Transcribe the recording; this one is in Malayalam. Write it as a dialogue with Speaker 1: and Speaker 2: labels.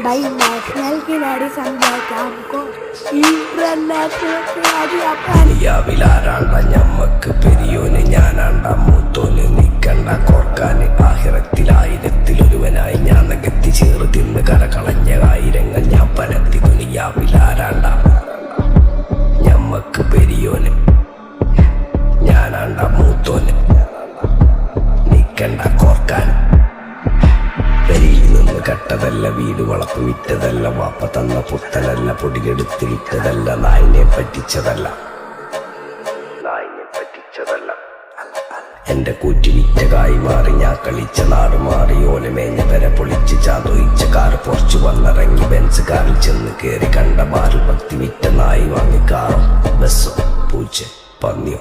Speaker 1: भाई नेशनल खिलाड़ी समझा क्या हमको इंटरनेशनल खिलाड़ी अपन
Speaker 2: യാവിലാരാണ്ട ഞമ്മക്ക് പെരിയോന് ഞാനാണ്ട മൂത്തോന് നിക്കണ്ട കോർക്കാന് ആഹിറത്തിലായിരത്തിലൊരുവനായി ഞാൻ നകത്തി ചേറ് തിന്ന് കരകളഞ്ഞ ആയിരങ്ങൾ ഞാൻ പരത്തി ദുനിയാവിലാരാണ്ട ഞമ്മക്ക് പെരിയോന് ഞാനാണ്ട മൂത്തോന് നിക്കണ്ട കോർക്കാൻ പെരിയിൽ നിന്ന് കട്ടതല്ല വീട് വളപ്പ് വിറ്റതല്ല വാപ്പ തന്ന പുത്തനല്ല പൊടിയെടുത്ത് വിറ്റതല്ല നായിനെ പറ്റിച്ചതല്ല എന്റെ കൂറ്റി വിറ്റ കായി മാറി ഞാൻ കളിച്ച നാട് മാറി ഓലമേഞ്ഞ പെര പൊളിച്ച് ചാതൊയിച്ച കാറ് പൊറച്ചു വന്നിറങ്ങി ബെൻസ് കാറിൽ ചെന്ന് കേറി കണ്ട ബാറിൽ ഭക്തി വിറ്റ നായി വാങ്ങി കാറും ബസ്സോ പൂച്ച പന്നിയോ